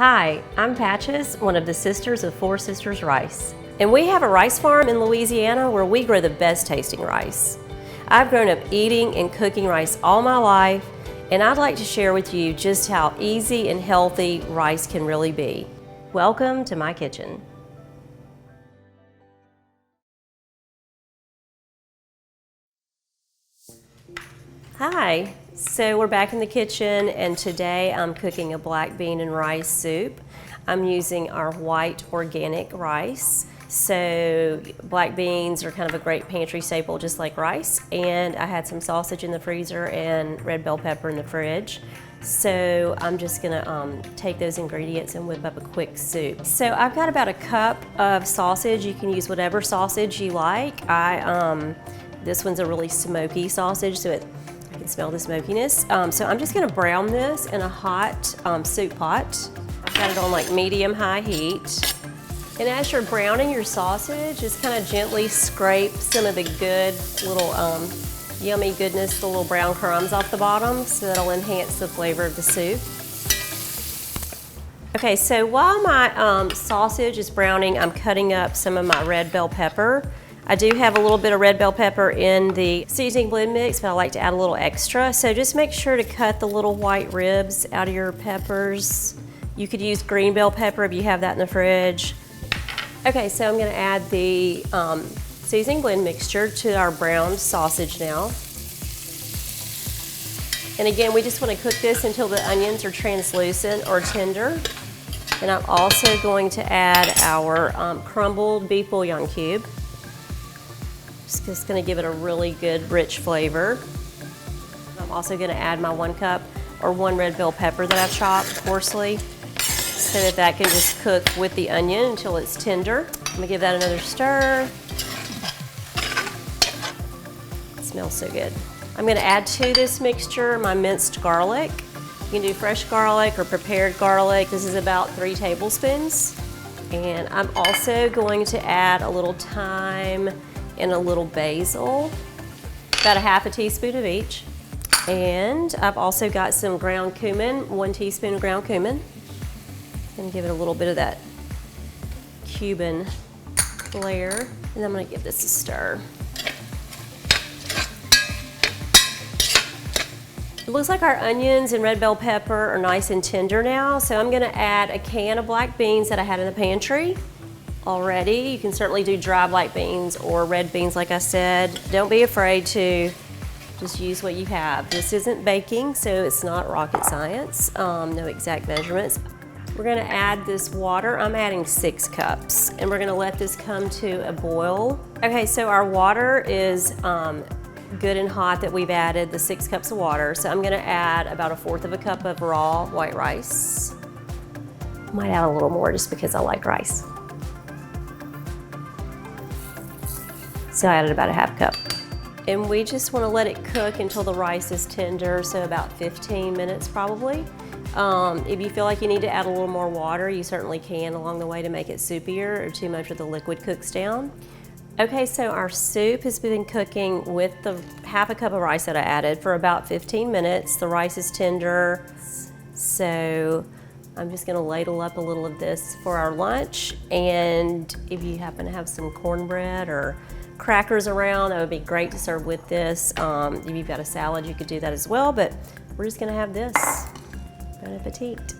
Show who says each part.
Speaker 1: Hi, I'm Patches, one of the Sisters of Four Sisters Rice. And we have a rice farm in Louisiana where we grow the best tasting rice. I've grown up eating and cooking rice all my life, and I'd like to share with you just how easy and healthy rice can really be. Welcome to my kitchen. Hi, so we're back in the kitchen, and today I'm cooking a black bean and rice soup. I'm using our white organic rice. So black beans are kind of a great pantry staple, just like rice. And I had some sausage in the freezer and red bell pepper in the fridge. So I'm just gonna take those ingredients and whip up a quick soup. So I've got about a cup of sausage. You can use whatever sausage you like. This one's a really smoky sausage, so I can smell the smokiness. So I'm just gonna brown this in a hot soup pot. I've got it on like medium-high heat. And as you're browning your sausage, just kind of gently scrape some of the good little yummy goodness, the little brown crumbs off the bottom, so that'll enhance the flavor of the soup. Okay, so while my sausage is browning, I'm cutting up some of my red bell pepper. I do have a little bit of red bell pepper in the seasoning blend mix, but I like to add a little extra. So just make sure to cut the little white ribs out of your peppers. You could use green bell pepper if you have that in the fridge. Okay, so I'm gonna add the seasoning blend mixture to our browned sausage now. And again, we just wanna cook this until the onions are translucent or tender. And I'm also going to add our crumbled beef bouillon cube. Just gonna give it a really good, rich flavor. I'm also gonna add my 1 cup or 1 red bell pepper that I've chopped coarsely, so that can just cook with the onion until it's tender. I'm gonna give that another stir. It smells so good. I'm gonna add to this mixture my minced garlic. You can do fresh garlic or prepared garlic. This is about 3 tablespoons. And I'm also going to add a little thyme and a little basil, about 1/2 teaspoon of each. And I've also got some ground cumin, 1 teaspoon of ground cumin. And give it a little bit of that Cuban flair. And I'm gonna give this a stir. It looks like our onions and red bell pepper are nice and tender now, so I'm gonna add a can of black beans that I had in the pantry already. You can certainly do dry black beans or red beans, like I said. Don't be afraid to just use what you have. This isn't baking, so it's not rocket science, no exact measurements. We're gonna add this water. I'm adding 6 cups, and we're gonna let this come to a boil. Okay, so our water is good and hot that we've added the 6 cups of water. So I'm gonna add about 1/4 cup of raw white rice. Might add a little more just because I like rice. So I added about 1/2 cup. And we just wanna let it cook until the rice is tender, so about 15 minutes probably. If you feel like you need to add a little more water, you certainly can along the way to make it soupier, or too much of the liquid cooks down. Okay, so our soup has been cooking with the 1/2 cup of rice that I added for about 15 minutes. The rice is tender, so I'm just gonna ladle up a little of this for our lunch. And if you happen to have some cornbread or crackers around, that would be great to serve with this. If you've got a salad, you could do that as well, but we're just gonna have this. Bon appetit.